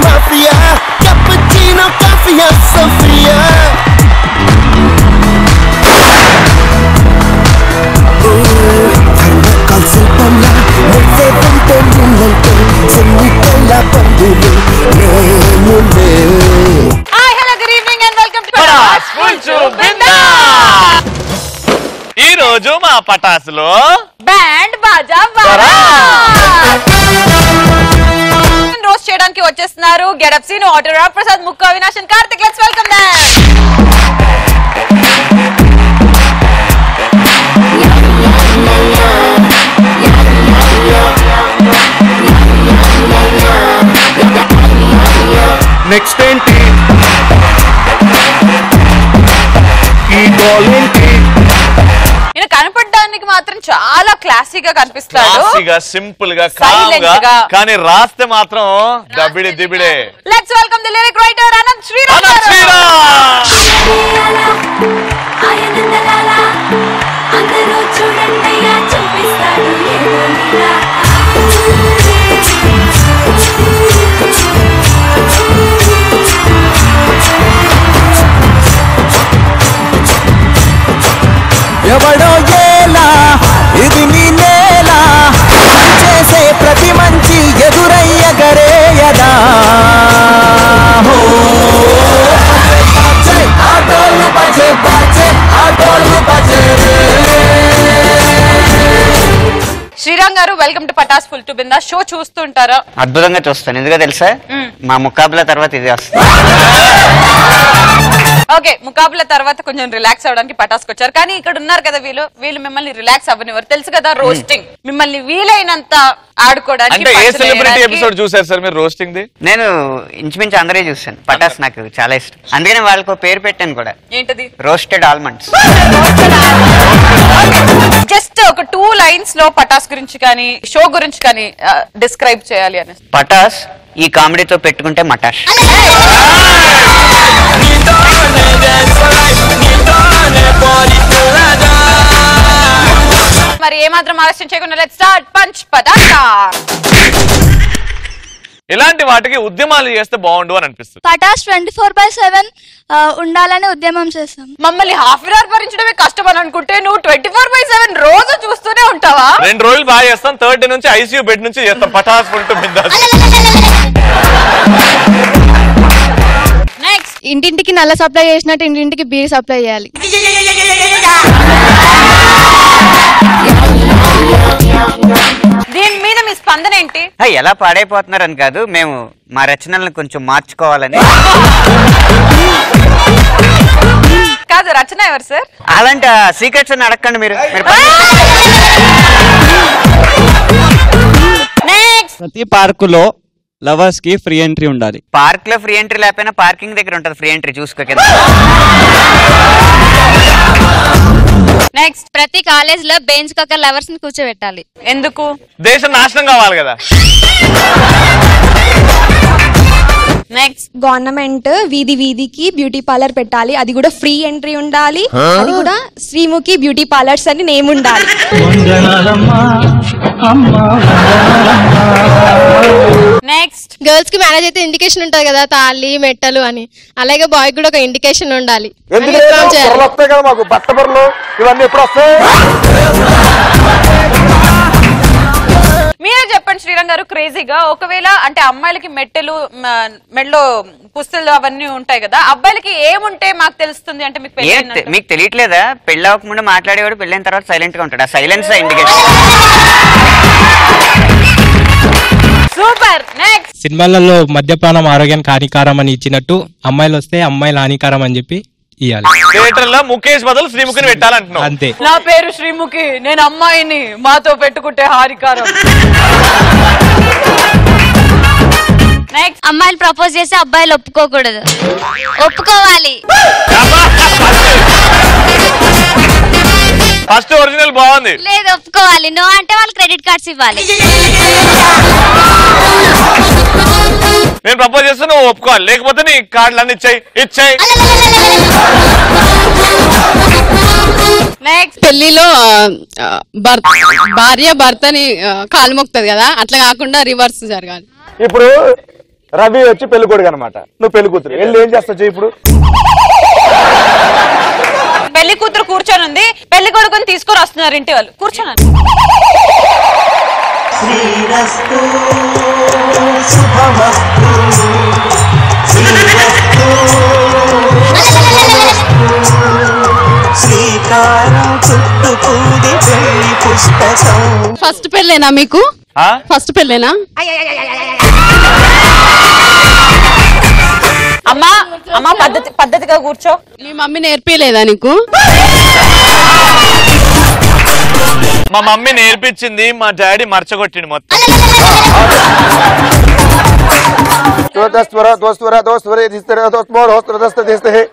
Mafia, cappuccino, coffee, Sofia. Kalsipana, nesse vento niente, sennitella pandulu, nemule. Hi, hello, good evening and welcome to Patas Fulchu Bindas. ఈ రోజు మా పటాసులో band బాజా roast చేయడానికి వచ్చేస్తున్నారు Getup Seenu Auto Ram Prasad Mukku Avinash and Karthik. Let's welcome them. Next ఏంటి ఈ ball ఏంటి? ఈయన కనపడడానికి మాత్రం చాలా క్లాసీగా కనిపిస్తాడు, క్లాసీగా సింపుల్ గా కామ్ గా, కానీ రాస్తే మాత్రం దబిడి దిబిడే. Let's welcome the lyric writer Ananth Sriram గారు. అందరూ చూడండియా చూపిస్తాడు ఏదో లీలా. ఎవడో ఏలా ఇది నీ నేల, చేసే ప్రతి మంచి ఎదురయ్యగరేయదా. శ్రీరామ్ గారు, వెల్కమ్ టు పటాస్ ఫుల్చు బిందాస్. షో చూస్తుంటారా? అద్భుతంగా చూస్తాను, ఎందుకో తెలుసా? మా ముకాబులా తర్వాత ఇది వస్తుంది. ఓకే, ముకాబులా తర్వాత కొంచెం రిలాక్స్ అవడానికి పటాస్కి వచ్చారు, కానీ ఇక్కడ ఉన్నారు కదా వీళ్ళు మిమ్మల్ని రిలాక్స్ అవ్వనివ్వరు. తెలుసు కదా, రోస్టింగ్ మిమ్మల్ని వీలైనంత ఆడుకోవడానికి. ఏ సెలబ్రిటీ ఎపిసోడ్ చూసారు సార్ మీరు రోస్టింగ్ ది? నేను ఇంచుమించు అందరే చూస్తాను. పటాస్ నాకు చాలా ఇష్టం, అందుకని వాళ్ళకు పేరు పెట్టాను కూడా. ఏంటది? Roasted almonds. జస్ట్ ఒక 2 లైన్స్ లో పటాస్ గురించి కానీ షో గురించి కానీ డిస్క్రైబ్ చేయాలి అని. పటాస్ ఈ కామెడీతో పెట్టుకుంటే మటాష్. మరి ఏమాత్రం ఆలస్యం చేయకుండా లెట్స్ స్టార్ట్ పంచ్ పటాకా. ఇలాంటి వాటికి ఉద్యమాలు చేస్తే బాగుండు అని అనిపిస్తుంది. పటాస్ 24/7 ఉండాలని ఉద్యమం చేస్తాం. మమ్మల్ని హాఫ్ అన్ అవర్ భరించడమే కష్టం అని అనుకుంటే నువ్వు 24/7 రోజు చూస్తూనే ఉంటావా? 2 రోజులు బాగా చేస్తాం, 3rd డే నుంచి ఐసీయూ బెడ్ నుంచి చేస్తాం పటాస్ ఫుల్చు బిందాస్. నెక్స్ట్, ఇంటింటికి నల్ల సప్లై చేసినట్టు ఇంటింటికి బీర్ సప్లై చేయాలి. దీని మీద మీ స్పందన ఏంటి? ఎలా పాడైపోతున్నారని కాదు, మేము మా రచనలను కొంచెం మార్చుకోవాలని. కాదు, రచన ఎవరు సార్? అలాంటి సీక్రెట్స్ అని అడగండి మీరు. నెక్స్ట్, ప్రతి పార్కులో లవర్స్ కి ఫ్రీ ఎంట్రీ ఉండాలి. పార్క్ లో ఫ్రీ ఎంట్రీ లేకపోయినా పార్కింగ్ దగ్గర ఉంటది ఫ్రీ ఎంట్రీ, చూసుకో కదా. నెక్స్ట్, ప్రతి కాలేజ్ లో బెంచ్ ఒక లవర్స్ ని కూర్చోబెట్టాలి. ఎందుకు? దేశం నాశనం కావాలి కదా. నెక్స్ట్, గవర్నమెంట్ వీధి వీధికి బ్యూటీ పార్లర్ పెట్టాలి, అది కూడా ఫ్రీ ఎంట్రీ ఉండాలి, అది కూడా శ్రీముఖి బ్యూటీ పార్లర్స్ అని నేమ్ ఉండాలి. నెక్స్ట్, గర్ల్స్ కి మ్యారేజ్ అయితే ఇండికేషన్ ఉంటది కదా, తాళి మెట్టలు అని, అలాగే బాయ్ కూడా ఒక ఇండికేషన్ ఉండాలి. మీరే చెప్పండి శ్రీరామ్ గారు, క్రేజీగా ఒకవేళ అంటే అమ్మాయిలకి మెట్టెలు మెడలో పుస్తలు అవన్నీ ఉంటాయి కదా, అబ్బాయిలకి ఏముంటే మాకు తెలుస్తుంది అంటే మీకు తెలియట్లేదా? పెళ్లి అవ్వకముందు మాట్లాడేవాడు పెళ్ళైన తర్వాత సైలెంట్ గా ఉంటాడు, ఆ సైలెన్స్ ఇండికేషన్. సూపర్. నెక్స్ట్, సినిమాలలో మద్యపానం ఆరోగ్యానికి హానికారం అని ఇచ్చినట్టు అమ్మాయిలు వస్తే అమ్మాయిలు హానికారం అని చెప్పి ఇయ్యాలి. థియేటర్ లో ముఖేష్ బదులు శ్రీముఖిని పెట్టాలంటున్నావు. అంతే. నా పేరు శ్రీముఖి, నేను అమ్మాయిని, మాతో పెట్టుకుంటే హానికారం. నెక్స్ట్, అమ్మాయిలు ప్రపోజ్ చేస్తే అబ్బాయిలు ఒప్పుకోకూడదు, ఒప్పుకోవాలి. ఫస్ట్ ఒరిజినల్ బాగుంది. లేదు, ఒప్పుకోవాలి. నో అంటే వాళ్ళు క్రెడిట్ కార్డ్స్ ఇవ్వాలి. నేను ప్రపోజ్ చేస్తే నువ్వు ఒప్పుకోవాలి, లేకపోతే నీ కార్డులు అన్ని ఇచ్చేయి. పెళ్లిలో భార్య భర్తని కాలు మొక్కుతుంది కదా, అట్లా కాకుండా రివర్స్ జరగాలి. ఇప్పుడు రవి వచ్చి పెళ్లి కొడుకు అనమాట, నువ్వు పెళ్లి కూతురు వెళ్ళి ఏం చేస్తావు ఇప్పుడు? పెళ్లి కూతురు కూర్చొని ఉంది, పెళ్లి కొడుకుని తీసుకొని వస్తున్నారు ఇంటి వాళ్ళు, కూర్చోను. ఫస్ట్ పెళ్ళేనా మీకు? ఫస్ట్ పెళ్ళేనా? అమ్మా అమ్మా పద్ధతిగా కూర్చో. మీ మమ్మీ నేర్పిలేదా నీకు? మా మమ్మీ నేర్పించింది, మా డాడీ మర్చగొట్టింది మొత్తం.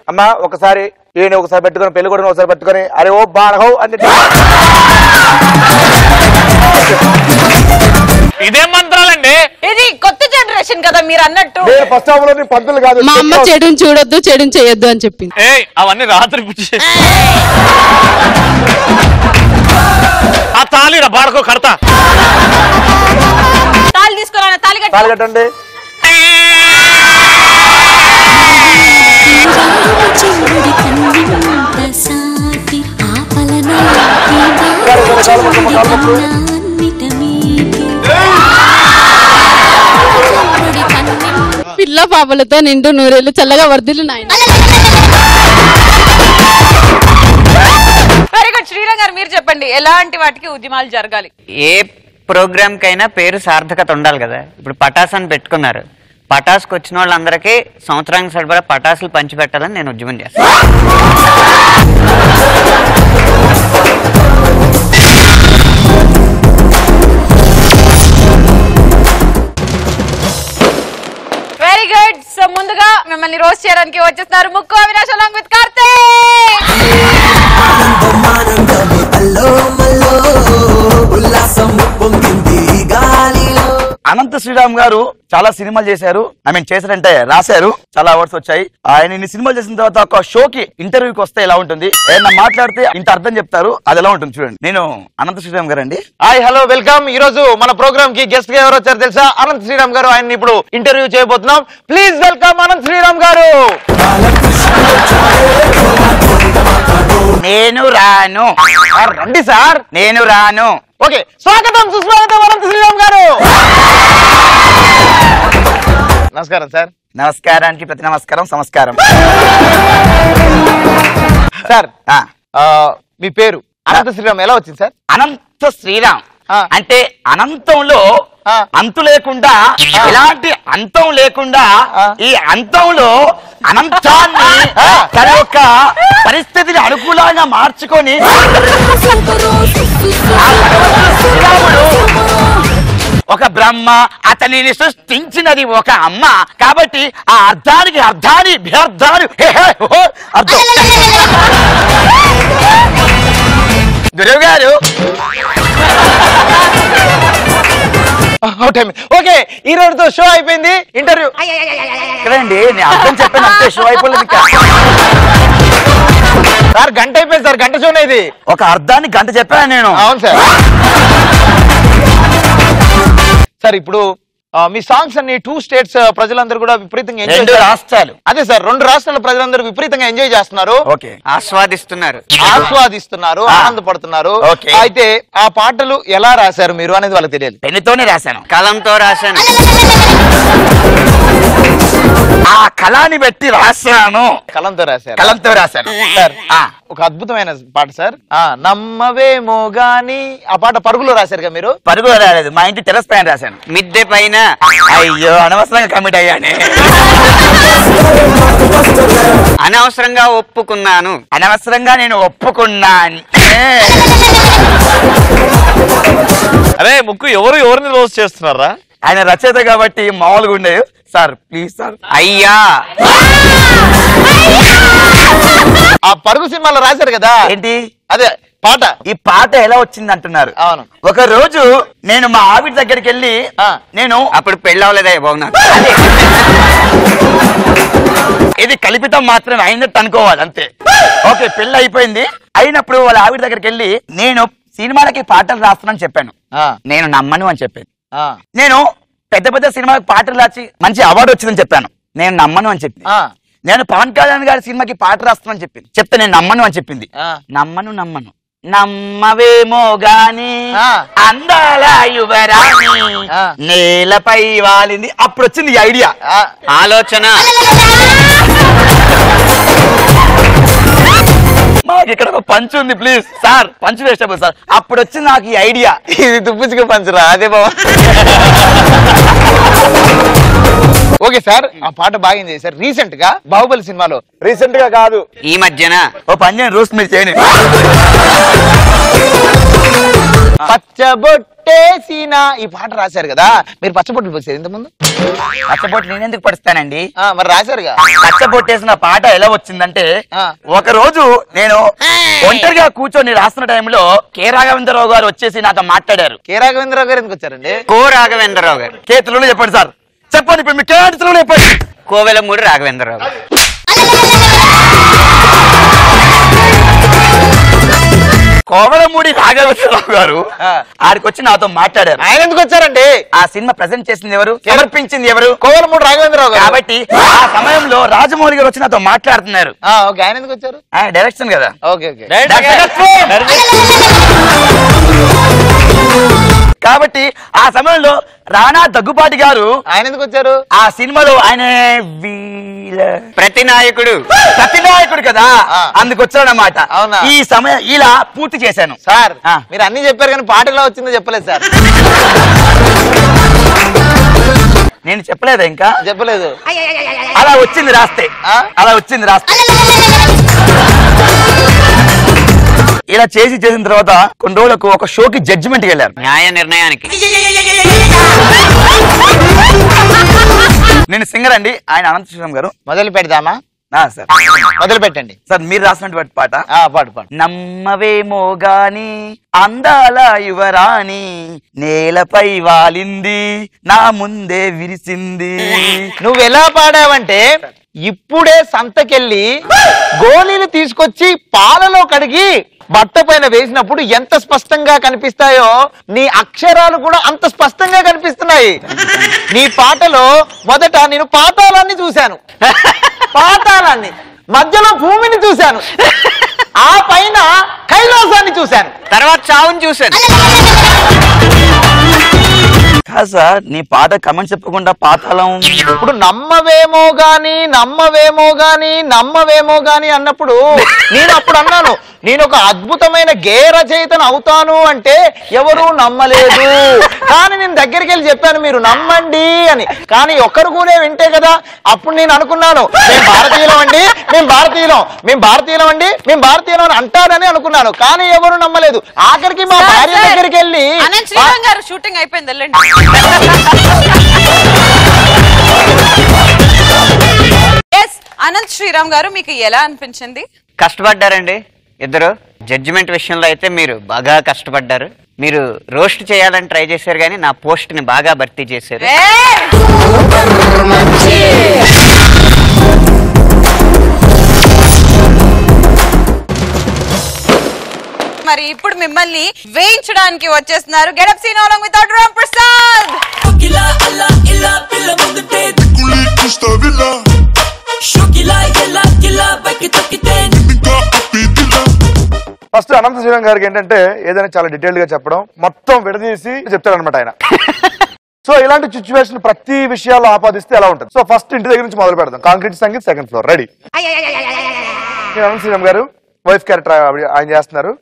అమ్మా ఒకసారి ఈయన ఒకసారి పెట్టుకొని పెళ్లి కొడుకుని ఒకసారి పెట్టుకొని అరే ఓ బాడహో అని ఇదే మంత్రాలండి, ఇది కొత్త జనరేషన్ కదా మీరు అన్నట్టు. ఫస్ట్ హాఫ్ లో పంతులు కాదు. మా అమ్మ చెడుని చూడొద్దు, చెడుని చేయొద్దు అని చెప్పింది. అవన్నీ రాత్రి పిచ్చి. ఆ తాళి బాడకో కడతా. తాళి తీసుకురా, తాళి కట్టండి. పిల్ల పాపలతో నిండు నూరేళ్ళు చల్లగా వర్ధిల్లు నాయన. Very good. శ్రీరామ్ గారు మీరు చెప్పండి, ఎలాంటి వాటికి ఉద్యమాలు జరగాలి? ఏ ప్రోగ్రామ్ కైనా పేరు సార్థకత ఉండాలి కదా. ఇప్పుడు పటాస్ అని పెట్టుకున్నారు, పటాస్కి వచ్చిన వాళ్ళందరికీ సంవత్సరానికి సరిపడా పటాసులు పంచిపెట్టాలని నేను ఉద్యమం చేస్తాను. Very good. సో ముందుగా మిమ్మల్ని రోస్ట్ చేయడానికి వచ్చేస్తున్నారు ముక్కు అవినాష్ along with కార్తీక్. అనంత శ్రీరామ్ గారు చాలా సినిమాలు చేశారు, చేశారంటే రాశారు, చాలా అవార్డ్స్ వచ్చాయి. ఆయన ఇన్ని సినిమాలు చేసిన తర్వాత ఒక షోకి ఇంటర్వ్యూకి వస్తే ఎలా ఉంటుంది, ఏదైనా మాట్లాడితే ఇంత అర్థం చెప్తారు, అది ఎలా ఉంటుంది చూడండి. నేను అనంత శ్రీరామ్ గారు అండి. Hi hello welcome. ఈ రోజు మన ప్రోగ్రామ్ కి గెస్ట్ గా ఎవరు వచ్చారు తెలుసా? అనంత శ్రీరామ్ గారు. ఆయన ఇప్పుడు ఇంటర్వ్యూ చేయబోతున్నాం. ప్లీజ్ వెల్కమ్ అనంత శ్రీరామ్ గారు. నేను రాను. రండి సార్. నేను రాను. ఓకే, స్వాగతం సుస్వాగతం అనంత శ్రీరామ్ గారు. నమస్కారం సార్. నమస్కారానికి ప్రతి నమస్కారం సంస్కారం. సార్ మీ పేరు అనంత శ్రీరామ్ ఎలా వచ్చింది సార్? అనంత శ్రీరామ్ అంటే అనంతంలో అంతు లేకుండా, ఎలాంటి అంతం లేకుండా ఈ అంతంలో అనంతాన్ని తన యొక్క పరిస్థితిని అనుకూలంగా మార్చుకొని ఒక బ్రహ్మ, అతనిని సృష్టించినది ఒక అమ్మ. కాబట్టి ఆ అర్థానికి అర్థాన్ని వ్యర్థాలు అర్థం. గురువు గారు ఓకే, ఈ రోజుతో షో అయిపోయింది. ఇంటర్వ్యూ కదండి, నేను అర్థం చెప్పాను అంతే, షో అయిపోలేదు ఇంకా. సార్ గంట అయిపోయింది సార్, గంట షోనే ఇది. ఒక అర్థాన్ని గంట చెప్పాను నేను. అవును సార్. సార్ ఇప్పుడు మీ సాంగ్స్ అన్ని 2 స్టేట్స్ ప్రజలందరూ కూడా విపరీతంగా ఎంజాయ్ 2 రాష్ట్రాలు. అదే సార్, 2 రాష్ట్రాల ప్రజలందరూ విపరీతంగా ఎంజాయ్ చేస్తున్నారు. ఓకే, ఆస్వాదిస్తున్నారు, ఆనందపడుతున్నారు. అయితే ఆ పాటలు ఎలా రాశారు మీరు అనేది వాళ్ళకి తెలియదు. పెన్నుతోనే రాశాను, కలంతో రాశాను. ఆ కళాన్ని పెట్టి రాశాను. కలంతో రాశారు. కలంతో రాశాను సార్. ఒక అద్భుతమైన పాట సార్, నమ్మవేమో గాని. ఆ పాట పరుగులో రాశారు కదా మీరు? పరుగులో రాలేదు, మా ఇంటి టెరస్ పైన రాశాను. మిద్దె పైన. అయ్యో, అనవసరంగా కమిట్ అయ్యానే. అనవసరంగా ఒప్పుకున్నాను. అనవసరంగా నేను ఒప్పుకున్నాను. అరే ముక్కు, ఎవరిని రోజు చేస్తున్నారా? ఆయన రచయిత కాబట్టి మామూలుగా ఉండేవి. Sir please sir. అయ్యా, ఆ పరుగు సినిమాలో రాశారు కదా ఏంటి? అదే పాట ఈ పాట ఎలా వచ్చింది అంటున్నారు. అవును. ఒక రోజు నేను మా ఆవిడ దగ్గరికి వెళ్ళి నేను అప్పుడు పెళ్ళి అవ్వలేదా బాగున్నా ఇది కల్పితం మాత్రమే అయినట్టు అనుకోవాలి అంతే. ఓకే పెళ్లి అయిపోయింది. అయినప్పుడు వాళ్ళ ఆవిడ దగ్గరికి వెళ్ళి నేను సినిమాలకి పాటలు రాస్తున్నాను చెప్పాను. నేను నమ్మను అని చెప్పాను. నేను పెద్ద పెద్ద సినిమాకి పాటలు రాసి మంచి అవార్డు వచ్చిందని చెప్పాను. నేను నమ్మను అని చెప్పి నేను పవన్ కళ్యాణ్ గారి సినిమాకి పాట రాస్తున్నాను చెప్పింది. చెప్తే నేను నమ్మను అని చెప్పింది. నమ్మను నమ్మవేమో గాని అందాల యువరాణి నేలపై వాలింది. అప్పుడు వచ్చింది ఈ ఐడియా ఆలోచన. మాకు ఇక్కడ ఒక పంచ్ ఉంది ప్లీజ్ సార్, పంచ్ వేస్టబుల్ సార్. అప్పుడు వచ్చింది నాకు ఈ ఐడియా. ఇది దుబ్బుచుకు పంచరా అదే బాబా. ఓకే సార్ ఆ పాట బాగా చేశారు. రీసెంట్ గా బాహుబలి సినిమాలో రీసెంట్ గా కాదు ఈ మధ్యన ఓ పని రూల్స్ మీరు చేయండి. పచ్చబొట్టేసిన ఈ పాట రాశారు కదా మీరు. పచ్చబొట్టు పోసారు ఇంతకుముందు. పచ్చబొట్టు నేను ఎందుకు పడుస్తానండి? మరి రాశారుగా. పచ్చబొట్టేసిన పాట ఎలా వచ్చిందంటే ఒక రోజు నేను ఒంటరిగా కూర్చొని రాస్తున్న టైంలో కె రాఘవేంద్రరావు గారు వచ్చేసి నాతో మాట్లాడారు. కె రాఘవేంద్రరావు గారు ఎందుకు వచ్చారండి? కో రాఘవేంద్రరావు గారు. కేతులు చెప్పండి సార్, చెప్పండి ఇప్పుడు మీ కేతులు చెప్పండి. కోవెలమూడి రాఘవేంద్రరావు గారు. కోవెలమూడి రాఘవేంద్రరావు గారు ఆడికి వచ్చి నాతో మాట్లాడారు. ఆయన ఎందుకు వచ్చారండి? ఆ సినిమా ప్రెజెంట్ చేసింది ఎవరు, సమర్పించింది ఎవరు? కోవెలమూడి రాఘవేంద్రరావు గారు. కాబట్టి ఆ సమయంలో రాజమౌళి గారు వచ్చి నాతో మాట్లాడుతున్నారు. ఓకే ఆయన ఎందుకు వచ్చారు? డైరెక్షన్ కదా. Okay okay. కాబట్టి ఆ సమయంలో రాణా దగ్గుపాటి గారు ఆయన ఎందుకు వచ్చారు? ఆ సినిమాలో ఆయన ప్రతినాయకుడు కదా, అందుకు వచ్చాడనమాట. ఈ సమయం ఇలా పూర్తి చేశాను సార్. మీరు అన్ని చెప్పారు కానీ పాట ఎలా వచ్చిందో చెప్పలేదు సార్. నేను చెప్పలేదా? ఇంకా చెప్పలేదు. అలా వచ్చింది రాస్తే, అలా వచ్చింది రాస్తే. ఇలా చేసిన తర్వాత కొన్ని రోజులకు ఒక షోకి జడ్జిమెంట్ వెళ్ళారు, న్యాయ నిర్ణయానికి. నేను సింగర్ అండి, ఆయన అనంత శ్రీరామ్ గారు. మొదలు పెడదామా? సార్ మొదలు పెట్టండి సార్. మీరు రాసినటువంటి పాట. పాడు పాడు. నమ్మవేమో గాని అందాల యువరాణి నేలపై వాలింది నా ముందే విరిసింది. నువ్వు ఎలా పాడావంటే ఇప్పుడే సంతకెళ్ళి గోళీలు తీసుకొచ్చి పాలలో కడిగి బట్ట పైన వేసినప్పుడు ఎంత స్పష్టంగా కనిపిస్తాయో నీ అక్షరాలు కూడా అంత స్పష్టంగా కనిపిస్తున్నాయి. నీ పాటలో మొదట నేను పాతాళాన్ని చూశాను, పాతాళాన్ని, మధ్యలో భూమిని చూశాను, ఆ పైన కైలాసాన్ని చూశాను, తర్వాత చావుని చూశాను. కాదు సార్, నీ పాట కమెంట్ చెప్పకుండా పాతాళం. ఇప్పుడు నమ్మవేమో గాని అన్నప్పుడు నేను అప్పుడు అన్నాను నేను ఒక అద్భుతమైన గేయ రచయితను అవుతాను అంటే ఎవరు నమ్మలేదు. కానీ నేను దగ్గరికి వెళ్ళి చెప్పాను మీరు నమ్మండి అని. కానీ ఒక్కరు కూడా వింటే కదా. అప్పుడు నేను అనుకున్నాను మేము భారతీయులం అండి, మేము భారతీయులం అని అంటారని అనుకున్నాను. కానీ ఎవరు నమ్మలేదు. ఆఖరికి మా భార్య దగ్గరికి వెళ్ళి షూటింగ్ అయిపోయింది వెళ్ళండి. అనంత్ శ్రీరామ్ గారు మీకు ఎలా అనిపించింది? కష్టపడ్డారండి ఇద్దరు. జడ్జిమెంట్ విషయంలో అయితే మీరు బాగా కష్టపడ్డారు. మీరు రోస్ట్ చేయాలని ట్రై చేశారు కానీ నా పోస్ట్ ని బాగా భర్తీ చేశారు. మరి ఇప్పుడు మిమ్మల్ని వేయించడానికి వచ్చేస్తున్నారు Getup Seenu along with Ram Prasad. First Anantha Sriram గారికి ఏంటంటే ఏదైనా చాలా డీటెయిల్డ్ గా చెప్పడం, మొత్తం విడదీసి చెప్తారనమాట ఆయన. సో ఇలాంటి సిచ్యువేషన్ ప్రతి విషయాల్లో ఆపాదిస్తే ఎలా ఉంటుంది. సో ఫస్ట్ ఇంటి దగ్గర నుంచి మొదలు పెడదాం. Concrete Sangeet second floor ready. Anantha Sriram గారు వైఫ్ క్యారెక్టర్ ఆయన చేస్తున్నారు.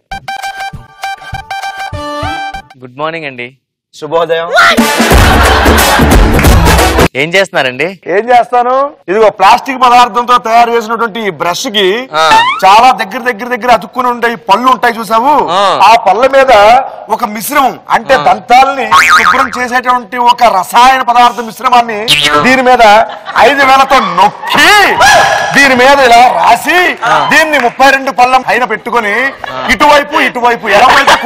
గుడ్ మార్నింగ్ అండి. శుభోదయం. ఏం చేస్తున్నారండి? ఏం చేస్తాను, ఇదిగో ప్లాస్టిక్ పదార్థంతో తయారు చేసినటువంటి ఈ బ్రష్ కి చాలా దగ్గర అతుక్కుని ఉంటాయి పళ్ళు ఉంటాయి చూసావు, ఆ పళ్ళ మీద ఒక మిశ్రమం అంటే దంతాలని శుభ్రం చేసేటువంటి ఒక రసాయన పదార్థ మిశ్రమాన్ని దీని మీద 5 వేలతో నొక్కి దీని మీద ఇలా రాసి దీన్ని 32 పళ్ళ పైన పెట్టుకుని ఇటువైపు ఎడమవైపు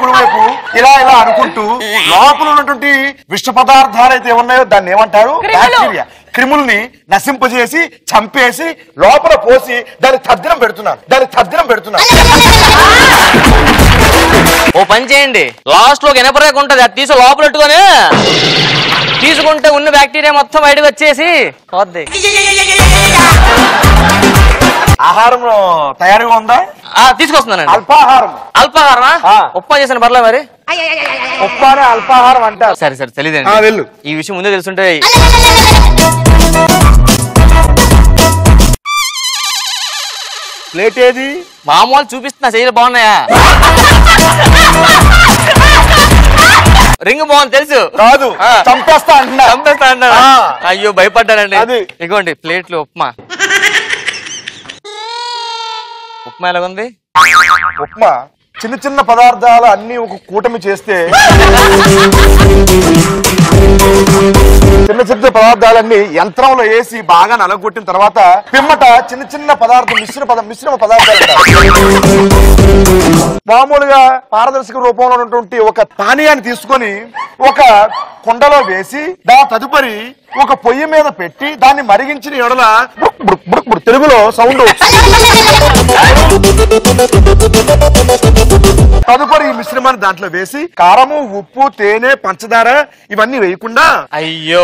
కుడివైపు ఇలా అనుకుంటూ లోపల ఉన్నటువంటి విష పదార్థాలు అయితే ఉన్నాయో దాన్ని ఏమంటారు, బ్యాక్టీరియా, క్రిముల్ని నశింపజేసి చంపేసి లోపల పోసి దాన్ని తద్దినం పెడుతున్నాను. ఓ పని చేయండి, లాస్ట్ లో ఎనపరేక ఉంటది, అది తీసి లోపల పెట్టుకొని తీసుకుంటే ఉన్న బ్యాక్టీరియా మొత్తం బయటకు వచ్చేసి పోద్ది. ఆహారం తయారుగా ఉందా? తీసుకొస్తున్నానండి. అల్పాహారమా? ఉప్మా చేసిన పర్లే మరి. ఉప్మానే అల్పాహారం అంటారు. సరే తెలియదండి. వెళ్ళు. ఈ విషయం ముందే తెలుసుంటే. ప్లేట్ ఏది? మామూలు చూపిస్తున్నా, చేయలు బాగున్నాయా? రింగ్ బాగుంది తెలుసు. కాదు, చంపేస్తా అంటున్నా. అయ్యో భయపడ్డానండి. ఇగోండి ప్లేట్లు ఉప్మా. ఉప్మా ఎలాగుంది? ఉప్మా చిన్న పదార్థాలు అన్ని ఒక కూటమి చేస్తే చిన్న పదార్థాలన్నీ యంత్రంలో వేసి బాగా నలగొట్టిన తర్వాత పిమ్మట చిన్న పదార్థం మిశ్రమ పదార్థాలు. మామూలుగా పారదర్శక రూపంలో ఉన్నటువంటి ఒక పానీయాన్ని తీసుకొని ఒక కుండలో వేసి దాని తదుపరి ఒక పొయ్యి మీద పెట్టి దాన్ని మరిగించిన ఎడల తెలుగులో సౌండ్ తదుపరి ఈ మిశ్రమాన్ని దాంట్లో వేసి కారము, ఉప్పు, తేనె, పంచదార ఇవన్నీ వేయకుండా. అయ్యో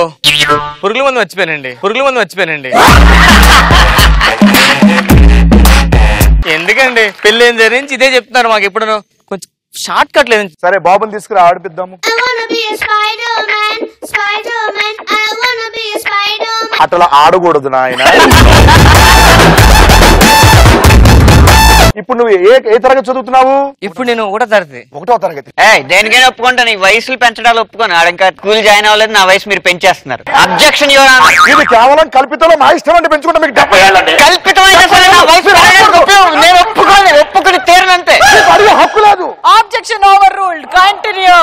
పురుగుల మందు మర్చిపోయానండి. ఎందుకండి పెళ్ళైన దగ్గర నుంచి ఇదే చెప్తున్నారు మాకు. ఎప్పుడు కొంచెం షార్ట్ కట్ లేదు. సరే బాబుని తీసుకురా ఆడిపిద్దాము. అట్లా ఆడకూడదు నాయన. ఇప్పుడు నువ్వు ఏ తరగతి చదువుతున్నావు? ఇప్పుడు నేను 1వ తరగతి. దేనికైనా ఒప్పుకుంటాను, ఈ వయసులు పెంచడాలు ఒప్పుకోను. ఆడ ఇంకా స్కూల్ జాయిన్ అవ్వలేదు, నా వయసు మీరు పెంచేస్తున్నారు. అబ్జెక్షన్. ఇది కేవలం కల్పితంలో మా ఇష్టం అంటే పెంచుకుంటా. మీకు 70 ఏళ్ళండి. కల్పితమైన నేను ఒప్పుకుని తీరనంతే. హక్కు లేదు. Objection over ruled. Continue.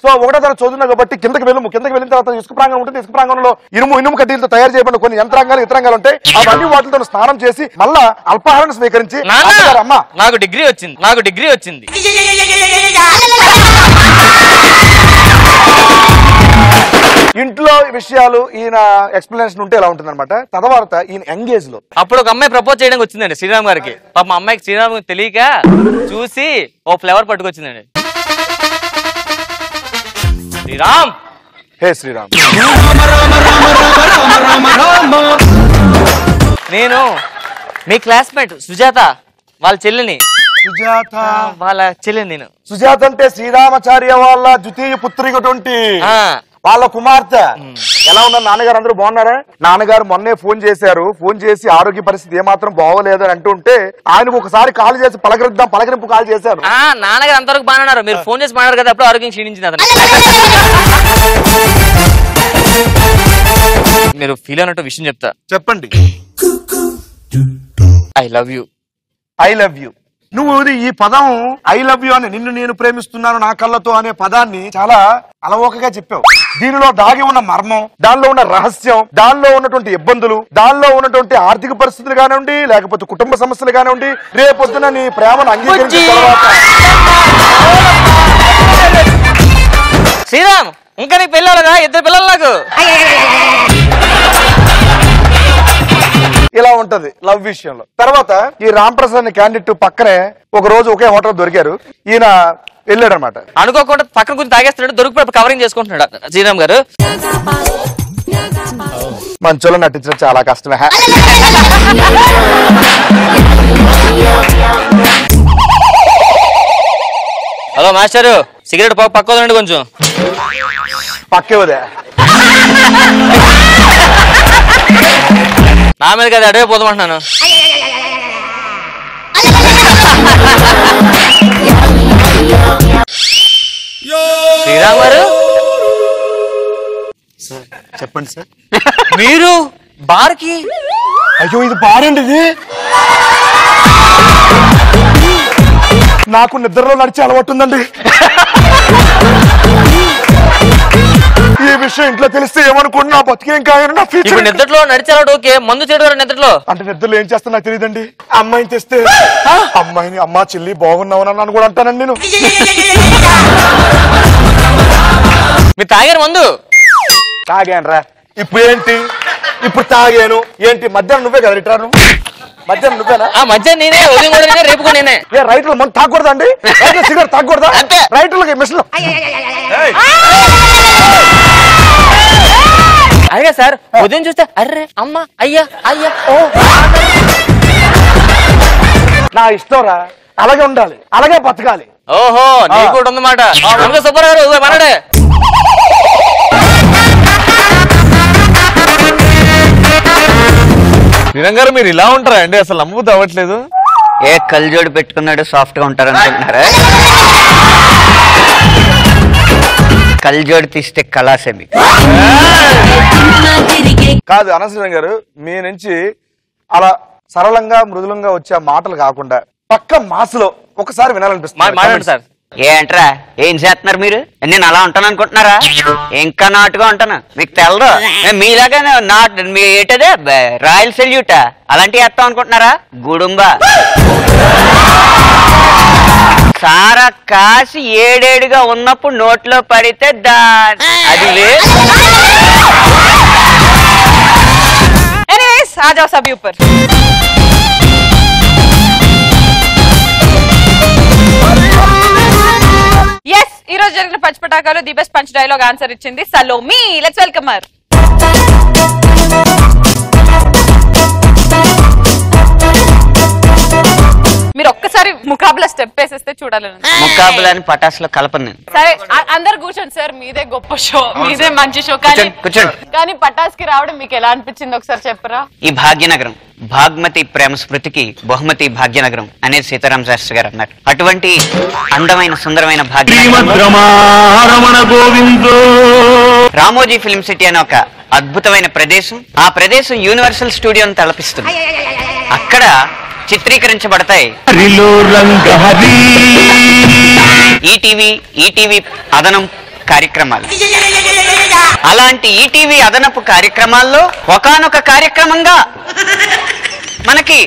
So 1వ తరగతి చదువుతున్నావు కాబట్టి కిందకి వెళ్ళిన తర్వాత ఇసుక ప్రాంగణం ఉంటుంది. ఇసుక ప్రాంగణంలో ఇనుము కడ్డీలతో తయారు చేయబడిన కొన్ని ఇతరంగాలు ఉంటాయి. అవన్నీ వాటితో స్నానం చేసి మళ్ళా అల్పాహారాన్ని స్వీకరించి అమ్మా నాకు డిగ్రీ వచ్చింది. ఇంట్లో విషయాలు ఈయన ఎక్స్ప్లెనేషన్ ఉంటే ఎలా ఉంటుంది అనమాట. తర్వాత ఈయన ఎంగేజ్ లో అప్పుడు ఒక అమ్మాయి ప్రపోజ్ చేయడానికి వచ్చిందండి శ్రీరామ్ గారికి. పాపం అమ్మాయికి శ్రీరామ్ తెలియక చూసి ఓ ఫ్లేవర్ పట్టుకొచ్చిందండి. శ్రీరామ్, హే శ్రీరామ్, నేను మీ క్లాస్మేట్ సుజాత వాళ్ళ చెల్లిని. నేను సుజాత అంటే శ్రీరామాచార్య వాళ్ళ ద్వితీయ పుత్రికటువంటి వాళ్ళ కుమార్తె. ఎలా ఉన్నారు నాన్నగారు? అందరూ బాగున్నారా? నాన్నగారు మొన్నే ఫోన్ చేసి ఆరోగ్య పరిస్థితి ఏమాత్రం బాగోలేదు అని అంటుంటే ఆయనకు ఒకసారి కాల్ చేసి పలకరింపు కాల్ చేశారు. నాన్నగారు అంతవరకు బాగున్నారు. మీరు ఫోన్ చేసి మాట్లాడారు కదా, అప్పుడు ఆరోగ్యం క్షీణించింది అతను. మీరు ఫీల్ అయినట్టు విషయం చెప్తా. చెప్పండి. I love you. నువ్వు ఈ పదం ఐ లవ్ యూ అని, నిన్ను నేను ప్రేమిస్తున్నాను నా కళ్ళతో అనే పదాన్ని చాలా అలవోకగా చెప్పావు. దీనిలో దాగి ఉన్న మర్మం, దానిలో ఉన్న రహస్యం, దానిలో ఉన్నటువంటి ఇబ్బందులు, దానిలో ఉన్నటువంటి ఆర్థిక పరిస్థితులు కానివ్వండి, లేకపోతే కుటుంబ సమస్యలు కానివ్వండి, రేపొద్దున నీ ప్రేమను అంగీకరించిన తర్వాత శ్రీరామ్ ఇంకా నీకు పెళ్ళాలగా? 2 పిల్లలు నాకు. ఇలా ఉంటది లవ్ విషయంలో. తర్వాత ఈ రామ్ ప్రసాద్ అనే క్యాండిడేట్ పక్కనే ఒక రోజు ఒకే హోటల్ దొరికారు. ఈయన వెళ్ళాడు అనమాట. అనుకోకుండా పక్కన కొంచెం తాగేస్తున్నాడు, దొరికిపోయి కవరింగ్ చేసుకుంటున్నాడు శ్రీరామ్ గారు. మంచోళ్ళని నటించడం చాలా కష్టమే. హలో మాస్టర్, సిగరెట్ పక్క వదండి కొంచెం. పక్కే వదే. నా మీద కదా అడవే పోదామంటున్నాను. శ్రీరామ్ చెప్పండి సార్. మీరు బార్కి? అయ్యో ఇది బారండి ఇది. నాకు నిద్రలో నడిచే అలవాటు ఉందండి. ఈ విషయం ఇంట్లో తెలిస్తే ఏమనుకోండి, నా బతికేం కాదు నా ఫ్యూచర్. నిద్రలో నడిచాడు ఓకే, మందు చేయడం నిద్రలో అంటే నిద్రలో ఏం చేస్తా నాకు తెలియదండి. అమ్మాయిని తెస్తే అమ్మాయిని అమ్మా చెల్లి బాగున్నావు అని కూడా అంటానండి నేను. మీరు తాగారు మందు? తాగాను రా. ఇప్పుడు ఏంటి? ఇప్పుడు తాగాను ఏంటి? మధ్యాహ్నం నువ్వే కదా రిటర్న్? మధ్యాహ్నం నువ్వేనా? మధ్యాహ్నం నేనే, ఉదయం కూడా నేనే, రేపు కూడా నేనే. ఏ రైతులు మందు తాగకూడదా అండి? సిగరెట్ తాగకూడదా? అంతే రైతులకి మిషన్. అదే సార్, ఉదయం చూస్తే అర్రే అమ్మ అయ్యా అయ్యా ఓ. నా ఇష్టం రా, అలాగే ఉండాలి, అలాగే బతకాలి. ఓహో నీకు కూడా ఉందన్నమాట. సుబ్బారావు గారు మనడే. నిరంగారు మీరు ఇలా ఉంటారా అండి? అసలు నమ్ముతూ అవ్వట్లేదు. ఏ కళ్ళజోడు పెట్టుకున్నాడు సాఫ్ట్ గా ఉంటారు అనుకుంటున్నారా? కళ్ళజోడు తీస్తే కళాసేమి కాదు. అనసూయ గారు మీ నుంచి అలా సరళంగా మృదులంగా వచ్చే మాటలు కాకుండా పక్క మాసులో ఒకసారి వినాలనిపిస్తుంది సార్. ఏంట్రా ఏం చేస్తున్నారు మీరు? నేను అలా ఉంటాను అనుకుంటున్నారా? ఇంకా నాటుగా ఉంటాను, మీకు తెలదు. మీలాగా నాటు మీ ఏంటదే రాయల్ సెల్యూటా అలాంటివి వేస్తాం అనుకుంటున్నారా? గుడుంబ సారా కాసి ఏడేడుగా ఉన్నప్పుడు నోట్లో పడితే అది एनीवेज आ जाओ सभी ऊपर. yes ఈ రోజు జరిగిన పంచ్ పటాకాలు the best punch dialogue answer ఇచ్చింది సలోమి. Let's welcome her. మీరు ఒక్కసారి ముకాబలా స్టెప్ వేసేస్తే చూడాలి. ముకాబలాని పటాసులో కలపను. సరే అందరు కూర్చోండి సార్, మీదే గొప్ప షో, మీదే మంచి షో. కానీ పటాస్ కి రావడం మీకు ఎలా అనిపించింది ఒకసారి చెప్పరా? ఈ భాగ్యనగరం భాగ్మతి ప్రేమ స్మృతికి బహుమతి భాగ్యనగరం అనేది సీతారామ శాస్త్రి గారు అన్నారు. అటువంటి అందమైన సుందరమైన రామోజీ ఫిల్మ్ సిటీ అనే ఒక అద్భుతమైన ప్రదేశం. ఆ ప్రదేశం యూనివర్సల్ స్టూడియోని తలపిస్తుంది. అక్కడ చిత్రీకరించబడతాయి ఈటీవీ అదనం కార్యక్రమాలు. అలాంటి ఈటీవీ అదనపు కార్యక్రమాల్లో ఒకానొక కార్యక్రమంగా మనకి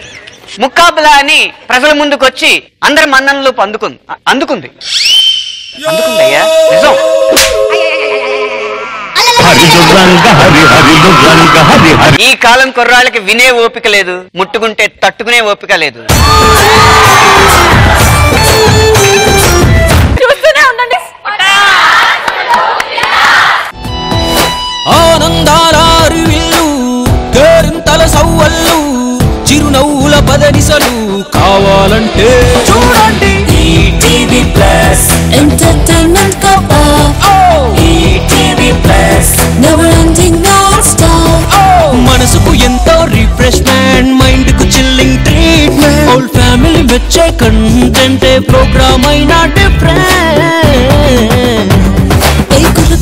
ముకాబలా అని ప్రజల ముందుకు వచ్చి అందరి మన్ననలు అందుకుంది అయ్యా నిజం. ఈ కాలం కుర్రాళ్ళకి వినే ఓపిక లేదు, ముట్టుకుంటే తట్టుకునే ఓపిక లేదు. ఆనందాల అరువిల్లు కేరింతల సవ్వళ్ళు చిరునవ్వుల పదనిసలు కావాలంటే చూడండి ఈటీవీ ప్లస్ ఎంటర్టైన్మెంట్ కప్. ETV plus never ending non stop. మనసుకు ఎంతో రిఫ్రెష్మెంట్, మైండ్ కు చిల్లింగ్ ట్రీట్మెంట్, హోల్ ఫ్యామిలీ వచ్చే కంటెంట్ ప్రోగ్రామ్ అయినా డిఫరెంట్.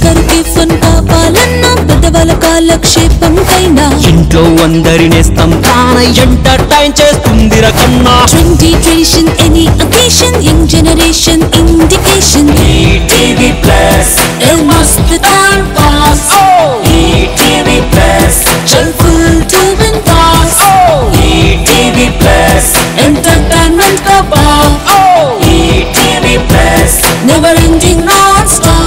కరుకి ఫన్ కావాలన్నా పెద్దవాళ్ళ కాలక్షేపం కైనా ఇంట్లో అందరినేస్తాం తానై ఎంటర్టైన్ చేస్తుంది రకన్నా. 20 tradition any occasion young generation indication. ETV plus ఏ మస్త్ టైం పాస్. ఈటీవీ ప్లస్ చల్ ఫుల్ టు విన్ టాస్. ఈటీవీ ప్లస్ ఎంటర్టైన్మెంట్ కా బావ్. ETV plus never ending non stop.